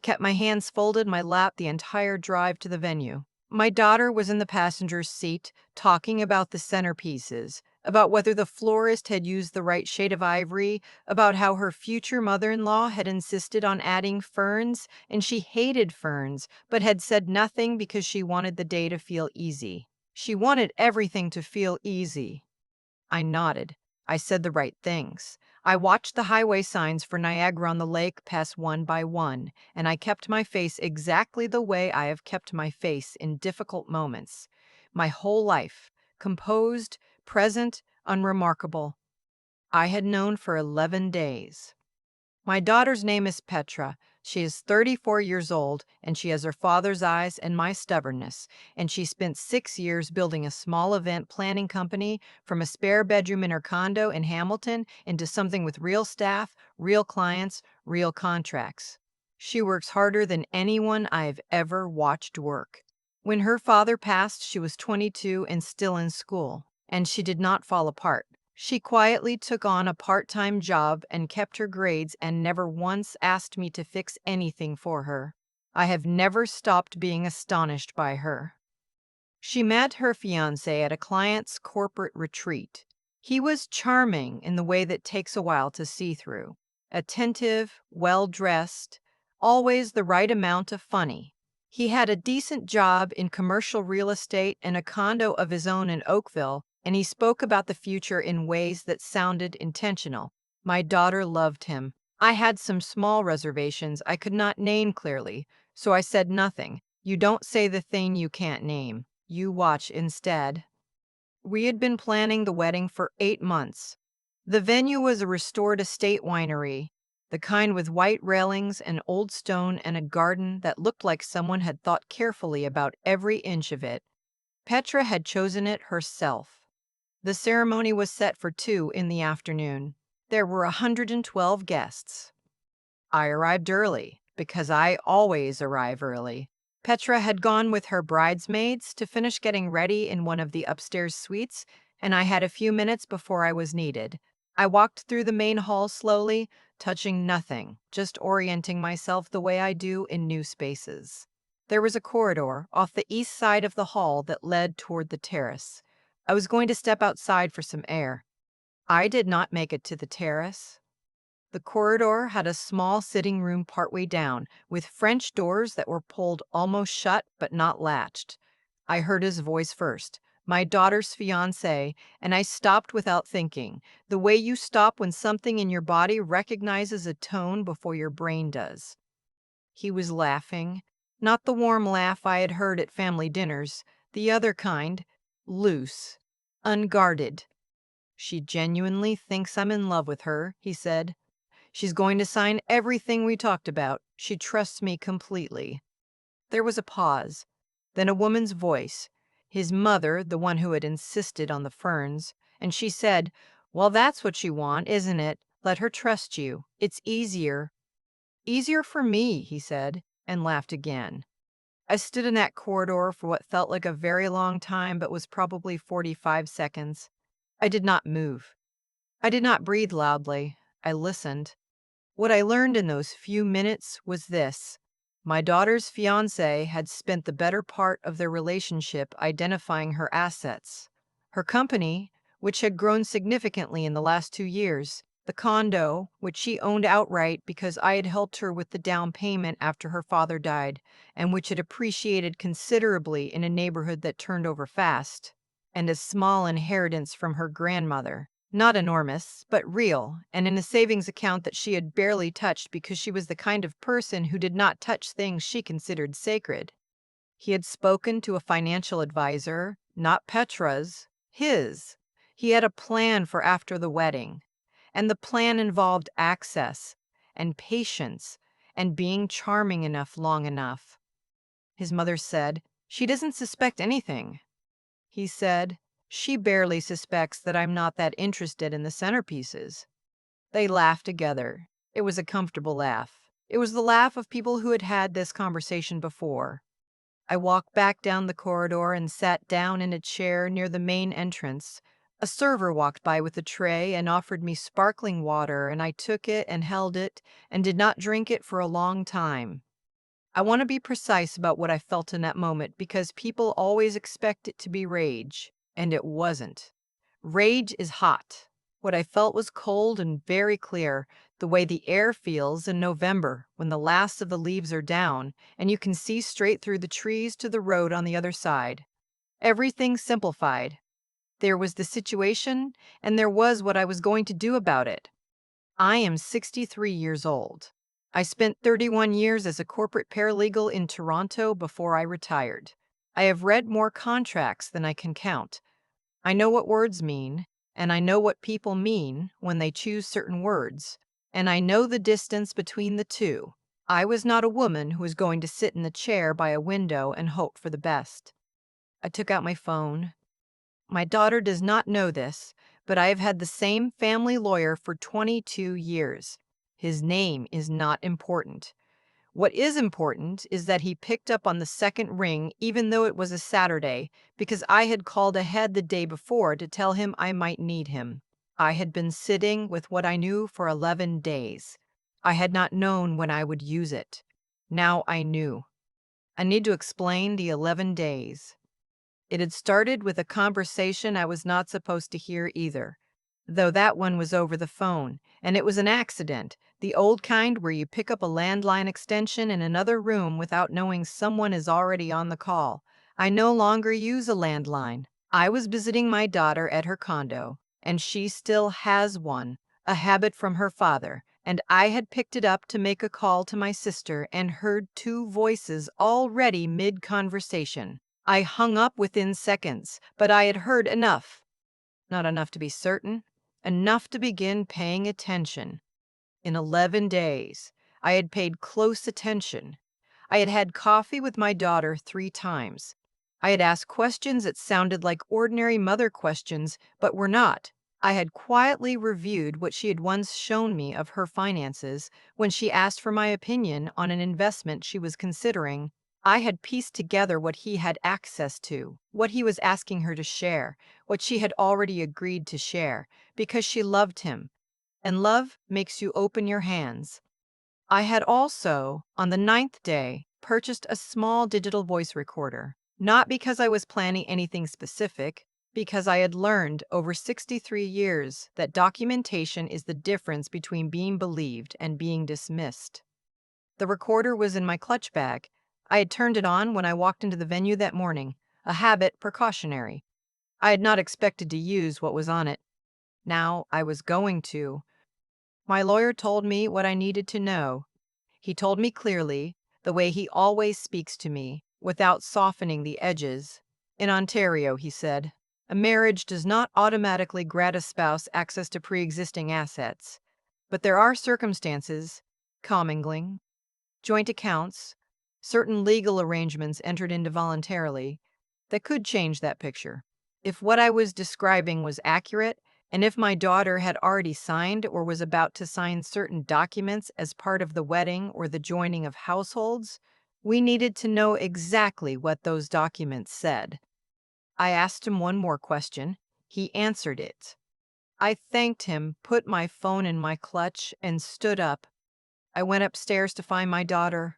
kept my hands folded in my lap the entire drive to the venue. My daughter was in the passenger seat, talking about the centerpieces, about whether the florist had used the right shade of ivory, about how her future mother-in-law had insisted on adding ferns, and she hated ferns, but had said nothing because she wanted the day to feel easy. She wanted everything to feel easy. I nodded. I said the right things. I watched the highway signs for Niagara on the Lake pass one by one, and I kept my face exactly the way I have kept my face in difficult moments. My whole life, composed, present, unremarkable. I had known for 11 days. My daughter's name is Petra. She is 34 years old, and she has her father's eyes and my stubbornness, and she spent 6 years building a small event planning company from a spare bedroom in her condo in Hamilton into something with real staff, real clients, real contracts. She works harder than anyone I've ever watched work. When her father passed, she was 22 and still in school, and she did not fall apart. She quietly took on a part-time job and kept her grades and never once asked me to fix anything for her. I have never stopped being astonished by her. She met her fiancé at a client's corporate retreat. He was charming in the way that takes a while to see through. Attentive, well-dressed, always the right amount of funny. He had a decent job in commercial real estate and a condo of his own in Oakville, and he spoke about the future in ways that sounded intentional. My daughter loved him. I had some small reservations I could not name clearly, so I said nothing. You don't say the thing you can't name. You watch instead. We had been planning the wedding for 8 months. The venue was a restored estate winery, the kind with white railings and old stone and a garden that looked like someone had thought carefully about every inch of it. Petra had chosen it herself. The ceremony was set for 2 in the afternoon. There were 112 guests. I arrived early, because I always arrive early. Petra had gone with her bridesmaids to finish getting ready in one of the upstairs suites, and I had a few minutes before I was needed. I walked through the main hall slowly, touching nothing, just orienting myself the way I do in new spaces. There was a corridor off the east side of the hall that led toward the terrace. I was going to step outside for some air. I did not make it to the terrace. The corridor had a small sitting room partway down, with French doors that were pulled almost shut but not latched. I heard his voice first, my daughter's fiancé, and I stopped without thinking, the way you stop when something in your body recognizes a tone before your brain does. He was laughing, not the warm laugh I had heard at family dinners, the other kind, loose, unguarded. She genuinely thinks I'm in love with her, he said. She's going to sign everything we talked about. She trusts me completely. There was a pause, then a woman's voice, his mother, the one who had insisted on the ferns, and she said, "Well, that's what you want, isn't it? Let her trust you. It's easier." "Easier for me," he said, and laughed again. I stood in that corridor for what felt like a very long time, but was probably 45 seconds. I did not move. I did not breathe loudly. I listened. What I learned in those few minutes was this. My daughter's fiancé had spent the better part of their relationship identifying her assets. Her company, which had grown significantly in the last 2 years, the condo, which she owned outright because I had helped her with the down payment after her father died, and which had appreciated considerably in a neighborhood that turned over fast, and a small inheritance from her grandmother. Not enormous, but real, and in a savings account that she had barely touched because she was the kind of person who did not touch things she considered sacred. He had spoken to a financial advisor, not Petra's, his. He had a plan for after the wedding, and the plan involved access and patience and being charming enough long enough. His mother said, "She doesn't suspect anything." He said, "She barely suspects that I'm not that interested in the centerpieces." They laughed together. It was a comfortable laugh. It was the laugh of people who had had this conversation before. I walked back down the corridor and sat down in a chair near the main entrance. A server walked by with a tray and offered me sparkling water, and I took it and held it and did not drink it for a long time. I want to be precise about what I felt in that moment because people always expect it to be rage, and it wasn't. Rage is hot. What I felt was cold and very clear, the way the air feels in November when the last of the leaves are down and you can see straight through the trees to the road on the other side. Everything simplified. There was the situation, and there was what I was going to do about it. I am 63 years old. I spent 31 years as a corporate paralegal in Toronto before I retired. I have read more contracts than I can count. I know what words mean, and I know what people mean when they choose certain words, and I know the distance between the two. I was not a woman who was going to sit in the chair by a window and hope for the best. I took out my phone. My daughter does not know this, but I have had the same family lawyer for 22 years. His name is not important. What is important is that he picked up on the second ring even though it was a Saturday, because I had called ahead the day before to tell him I might need him. I had been sitting with what I knew for 11 days. I had not known when I would use it. Now I knew. I need to explain the 11 days. It had started with a conversation I was not supposed to hear either, though that one was over the phone, and it was an accident, the old kind where you pick up a landline extension in another room without knowing someone is already on the call. I no longer use a landline. I was visiting my daughter at her condo, and she still has one, a habit from her father, and I had picked it up to make a call to my sister and heard two voices already mid-conversation. I hung up within seconds, but I had heard enough. Not enough to be certain, enough to begin paying attention. In 11 days, I had paid close attention. I had had coffee with my daughter 3 times. I had asked questions that sounded like ordinary mother questions, but were not. I had quietly reviewed what she had once shown me of her finances when she asked for my opinion on an investment she was considering. I had pieced together what he had access to, what he was asking her to share, what she had already agreed to share, because she loved him, and love makes you open your hands. I had also, on the 9th day, purchased a small digital voice recorder, not because I was planning anything specific, because I had learned over 63 years that documentation is the difference between being believed and being dismissed. The recorder was in my clutch bag. I had turned it on when I walked into the venue that morning, a habit precautionary. I had not expected to use what was on it. Now I was going to. My lawyer told me what I needed to know. He told me clearly, the way he always speaks to me, without softening the edges. In Ontario, he said, a marriage does not automatically grant a spouse access to pre-existing assets. But there are circumstances, commingling, joint accounts, certain legal arrangements entered into voluntarily, that could change that picture. If what I was describing was accurate, and if my daughter had already signed or was about to sign certain documents as part of the wedding or the joining of households, we needed to know exactly what those documents said. I asked him one more question. He answered it. I thanked him, put my phone in my clutch, and stood up. I went upstairs to find my daughter.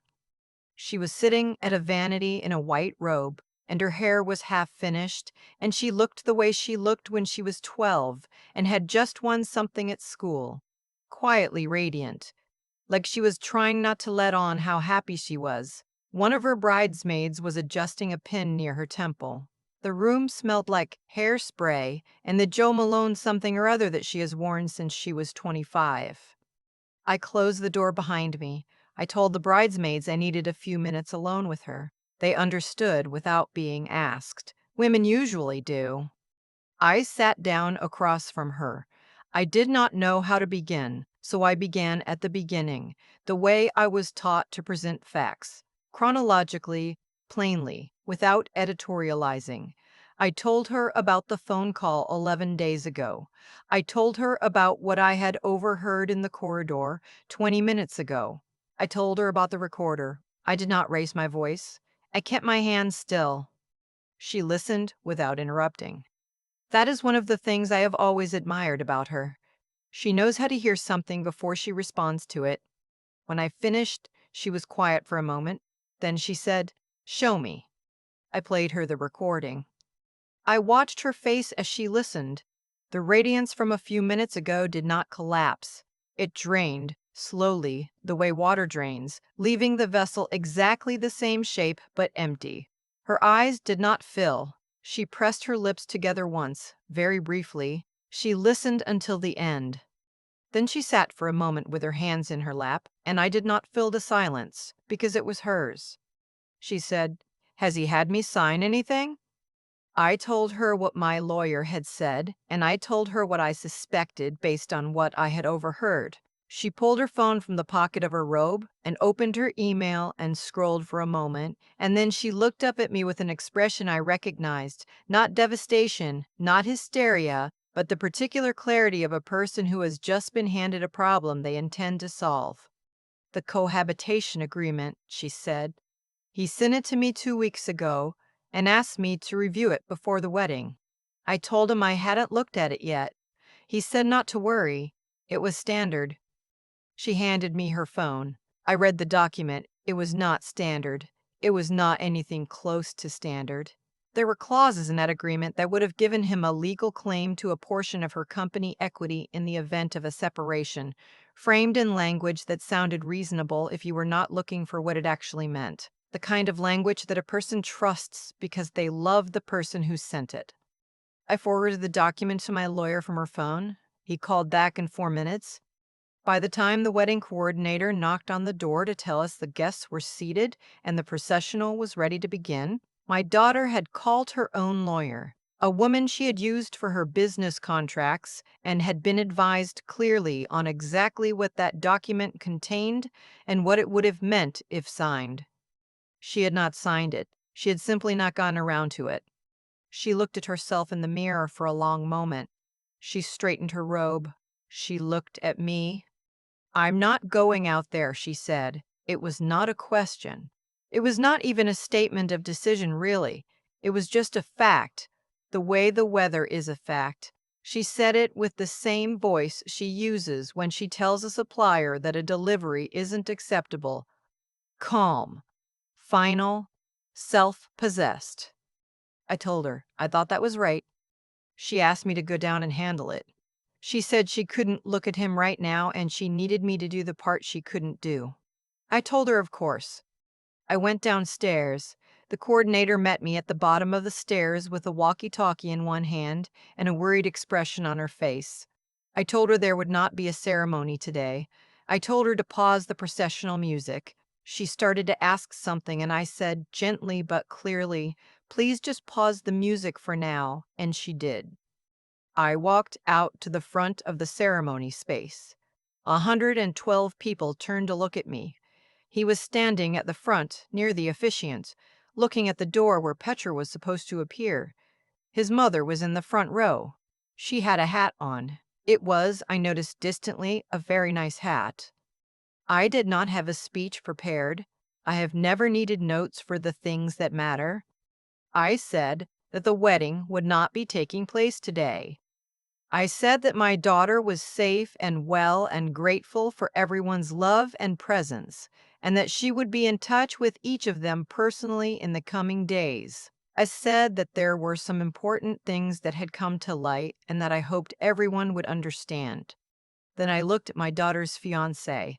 She was sitting at a vanity in a white robe, and her hair was half finished, and she looked the way she looked when she was 12 and had just won something at school, quietly radiant, like she was trying not to let on how happy she was. One of her bridesmaids was adjusting a pin near her temple. The room smelled like hairspray and the Joe Malone something or other that she has worn since she was 25. I closed the door behind me. I told the bridesmaids I needed a few minutes alone with her. They understood without being asked. Women usually do. I sat down across from her. I did not know how to begin, so I began at the beginning, the way I was taught to present facts, chronologically, plainly, without editorializing. I told her about the phone call 11 days ago. I told her about what I had overheard in the corridor 20 minutes ago. I told her about the recorder. I did not raise my voice. I kept my hands still. She listened without interrupting. That is one of the things I have always admired about her. She knows how to hear something before she responds to it. When I finished, she was quiet for a moment. Then she said, "Show me." I played her the recording. I watched her face as she listened. The radiance from a few minutes ago did not collapse. It drained, slowly, the way water drains, leaving the vessel exactly the same shape but empty. Her eyes did not fill. She pressed her lips together once, very briefly. She listened until the end. Then she sat for a moment with her hands in her lap, and I did not fill the silence, because it was hers. She said, "Has he had me sign anything?" I told her what my lawyer had said, and I told her what I suspected based on what I had overheard. She pulled her phone from the pocket of her robe and opened her email and scrolled for a moment, and then she looked up at me with an expression I recognized, not devastation, not hysteria, but the particular clarity of a person who has just been handed a problem they intend to solve. "The cohabitation agreement," she said. "He sent it to me 2 weeks ago and asked me to review it before the wedding. I told him I hadn't looked at it yet. He said not to worry. It was standard." She handed me her phone. I read the document. It was not standard. It was not anything close to standard. There were clauses in that agreement that would have given him a legal claim to a portion of her company equity in the event of a separation, framed in language that sounded reasonable if you were not looking for what it actually meant. The kind of language that a person trusts because they love the person who sent it. I forwarded the document to my lawyer from her phone. He called back in 4 minutes. By the time the wedding coordinator knocked on the door to tell us the guests were seated and the processional was ready to begin, my daughter had called her own lawyer, a woman she had used for her business contracts and had been advised clearly on exactly what that document contained and what it would have meant if signed. She had not signed it. She had simply not gotten around to it. She looked at herself in the mirror for a long moment. She straightened her robe. She looked at me. "I'm not going out there," she said. It was not a question. It was not even a statement of decision, really. It was just a fact, the way the weather is a fact. She said it with the same voice she uses when she tells a supplier that a delivery isn't acceptable. Calm, final, self-possessed. I told her I thought that was right. She asked me to go down and handle it. She said she couldn't look at him right now and she needed me to do the part she couldn't do. I told her, of course. I went downstairs. The coordinator met me at the bottom of the stairs with a walkie-talkie in one hand and a worried expression on her face. I told her there would not be a ceremony today. I told her to pause the processional music. She started to ask something and I said, gently but clearly, "Please just pause the music for now," and she did. I walked out to the front of the ceremony space. 112 people turned to look at me. He was standing at the front, near the officiant, looking at the door where Petra was supposed to appear. His mother was in the front row. She had a hat on. It was, I noticed distantly, a very nice hat. I did not have a speech prepared. I have never needed notes for the things that matter. I said that the wedding would not be taking place today. I said that my daughter was safe and well and grateful for everyone's love and presence, and that she would be in touch with each of them personally in the coming days. I said that there were some important things that had come to light and that I hoped everyone would understand. Then I looked at my daughter's fiancé.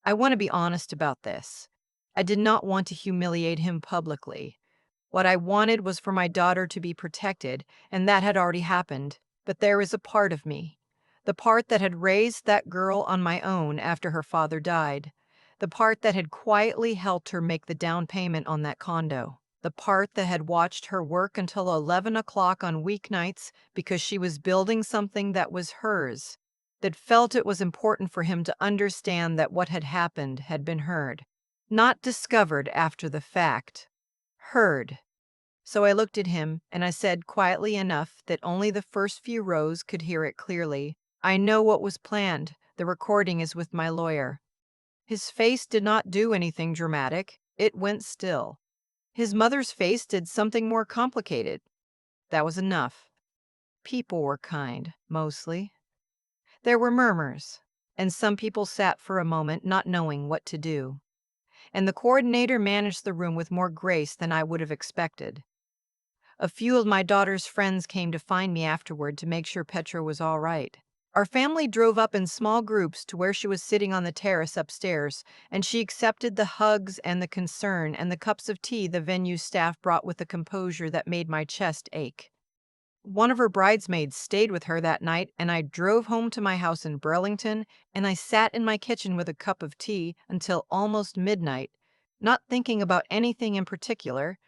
I want to be honest about this. I did not want to humiliate him publicly. What I wanted was for my daughter to be protected, and that had already happened. But there is a part of me, the part that had raised that girl on my own after her father died, the part that had quietly helped her make the down payment on that condo, the part that had watched her work until 11 o'clock on weeknights because she was building something that was hers, that felt it was important for him to understand that what had happened had been heard, not discovered after the fact, heard. So I looked at him and I said quietly enough that only the first few rows could hear it clearly, "I know what was planned. The recording is with my lawyer." His face did not do anything dramatic. It went still. His mother's face did something more complicated. That was enough. People were kind, mostly. There were murmurs, and some people sat for a moment not knowing what to do. and the coordinator managed the room with more grace than I would have expected. A few of my daughter's friends came to find me afterward to make sure Petra was all right. Our family drove up in small groups to where she was sitting on the terrace upstairs, and she accepted the hugs and the concern and the cups of tea the venue staff brought with a composure that made my chest ache. One of her bridesmaids stayed with her that night, and I drove home to my house in Burlington, and I sat in my kitchen with a cup of tea until almost midnight, not thinking about anything in particular,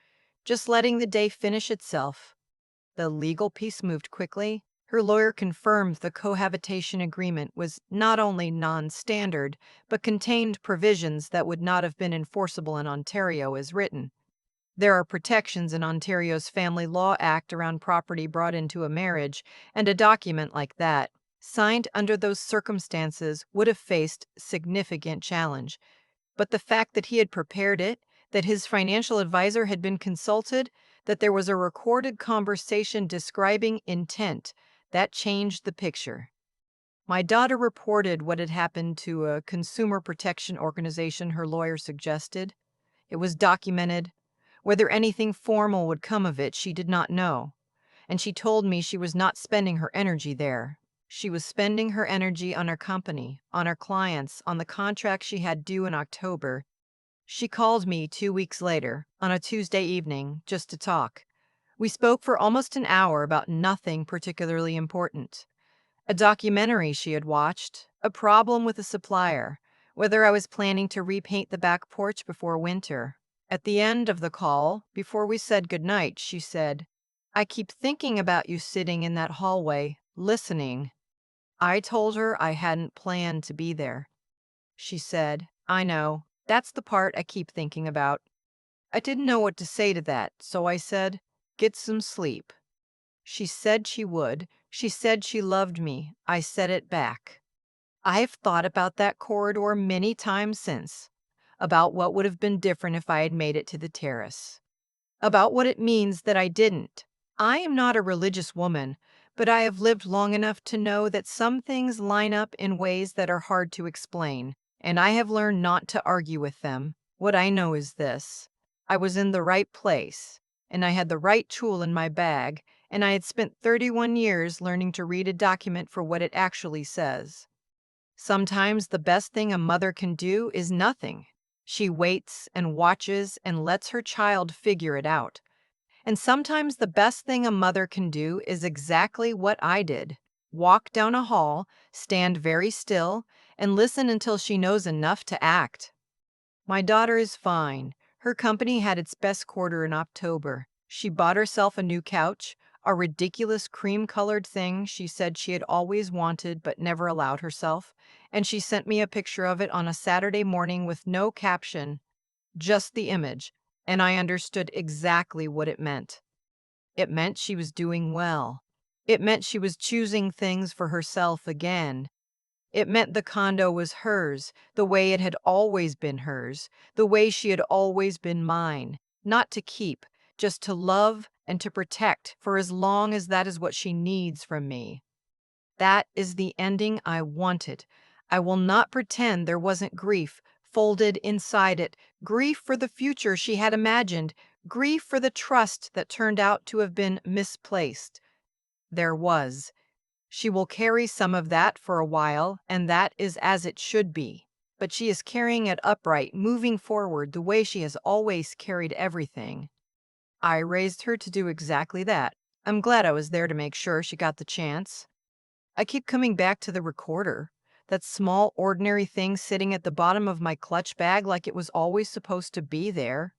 just letting the day finish itself. The legal piece moved quickly. Her lawyer confirmed the cohabitation agreement was not only non-standard, but contained provisions that would not have been enforceable in Ontario as written. There are protections in Ontario's Family Law Act around property brought into a marriage, and a document like that, signed under those circumstances, would have faced significant challenge. But the fact that he had prepared it, that his financial advisor had been consulted, that there was a recorded conversation describing intent, that changed the picture. My daughter reported what had happened to a consumer protection organization her lawyer suggested. It was documented. Whether anything formal would come of it, she did not know. And she told me she was not spending her energy there. She was spending her energy on her company, on her clients, on the contract she had due in October. She called me 2 weeks later, on a Tuesday evening, just to talk. We spoke for almost an hour about nothing particularly important. A documentary she had watched, a problem with a supplier, whether I was planning to repaint the back porch before winter. At the end of the call, before we said goodnight, she said, "I keep thinking about you sitting in that hallway, listening." I told her I hadn't planned to be there. She said, "I know. That's the part I keep thinking about." I didn't know what to say to that, so I said, "Get some sleep." She said she would. She said she loved me. I said it back. I have thought about that corridor many times since, about what would have been different if I had made it to the terrace, about what it means that I didn't. I am not a religious woman, but I have lived long enough to know that some things line up in ways that are hard to explain, and I have learned not to argue with them. What I know is this: I was in the right place, and I had the right tool in my bag, and I had spent 31 years learning to read a document for what it actually says. Sometimes the best thing a mother can do is nothing. She waits and watches and lets her child figure it out. And sometimes the best thing a mother can do is exactly what I did: walk down a hall, stand very still, and listen until she knows enough to act. My daughter is fine. Her company had its best quarter in October. She bought herself a new couch, a ridiculous cream-colored thing she said she had always wanted but never allowed herself, and she sent me a picture of it on a Saturday morning with no caption, just the image, and I understood exactly what it meant. It meant she was doing well. It meant she was choosing things for herself again. It meant the condo was hers, the way it had always been hers, the way she had always been mine, not to keep, just to love and to protect for as long as that is what she needs from me. That is the ending I wanted. I will not pretend there wasn't grief folded inside it, grief for the future she had imagined, grief for the trust that turned out to have been misplaced. There was. She will carry some of that for a while, and that is as it should be. But she is carrying it upright, moving forward the way she has always carried everything. I raised her to do exactly that. I'm glad I was there to make sure she got the chance. I keep coming back to the recorder, that small, ordinary thing sitting at the bottom of my clutch bag like it was always supposed to be there.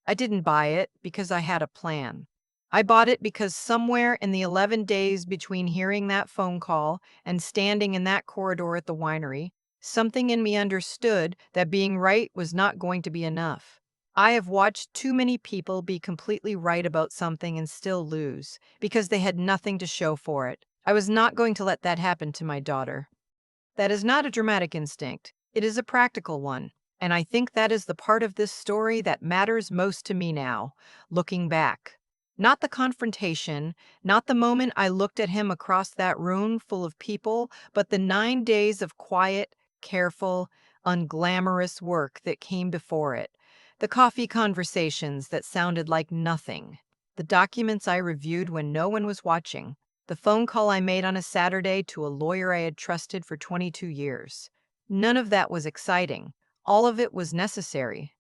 I didn't buy it because I had a plan. I bought it because somewhere in the 11 days between hearing that phone call and standing in that corridor at the winery, something in me understood that being right was not going to be enough. I have watched too many people be completely right about something and still lose because they had nothing to show for it. I was not going to let that happen to my daughter. That is not a dramatic instinct. It is a practical one. And I think that is the part of this story that matters most to me now, looking back. Not the confrontation, not the moment I looked at him across that room full of people, but the 9 days of quiet, careful, unglamorous work that came before it, the coffee conversations that sounded like nothing, the documents I reviewed when no one was watching, the phone call I made on a Saturday to a lawyer I had trusted for 22 years. None of that was exciting. All of it was necessary.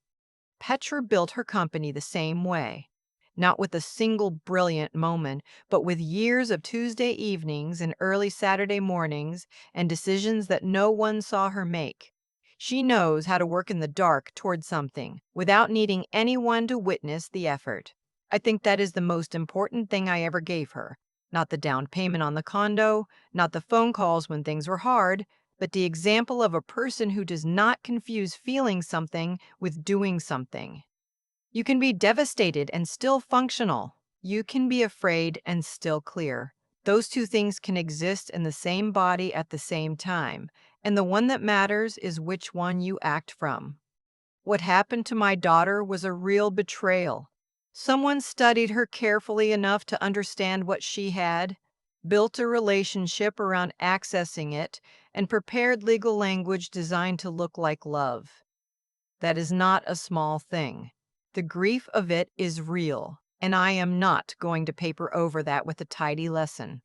Petra built her company the same way, not with a single brilliant moment, but with years of Tuesday evenings and early Saturday mornings and decisions that no one saw her make. She knows how to work in the dark toward something without needing anyone to witness the effort. I think that is the most important thing I ever gave her. Not the down payment on the condo, not the phone calls when things were hard, but the example of a person who does not confuse feeling something with doing something. You can be devastated and still functional. You can be afraid and still clear. Those two things can exist in the same body at the same time, and the one that matters is which one you act from. What happened to my daughter was a real betrayal. Someone studied her carefully enough to understand what she had, built a relationship around accessing it, and prepared legal language designed to look like love. That is not a small thing. The grief of it is real, and I am not going to paper over that with a tidy lesson.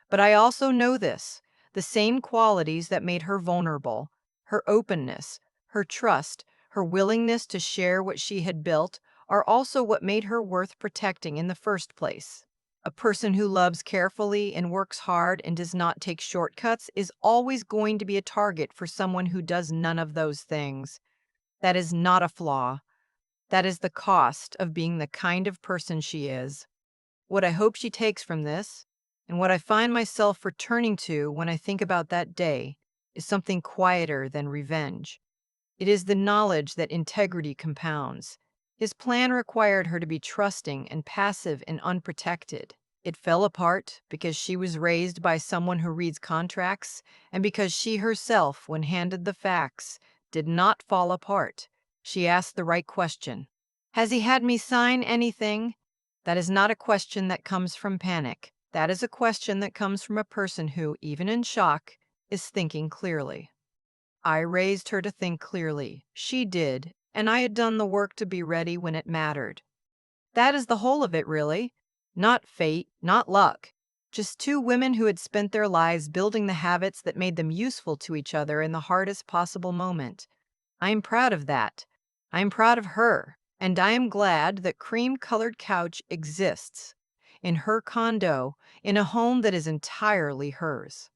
But I also know this: the same qualities that made her vulnerable, her openness, her trust, her willingness to share what she had built, are also what made her worth protecting in the first place. A person who loves carefully and works hard and does not take shortcuts is always going to be a target for someone who does none of those things. That is not a flaw. That is the cost of being the kind of person she is. What I hope she takes from this, and what I find myself returning to when I think about that day, is something quieter than revenge. It is the knowledge that integrity compounds. His plan required her to be trusting and passive and unprotected. It fell apart because she was raised by someone who reads contracts, and because she herself, when handed the facts, did not fall apart. She asked the right question. Has he had me sign anything? That is not a question that comes from panic. That is a question that comes from a person who, even in shock, is thinking clearly. I raised her to think clearly. She did, and I had done the work to be ready when it mattered. That is the whole of it, really. Not fate, not luck. Just two women who had spent their lives building the habits that made them useful to each other in the hardest possible moment. I am proud of that. I am proud of her, and I am glad that cream-colored couch exists in her condo, in a home that is entirely hers.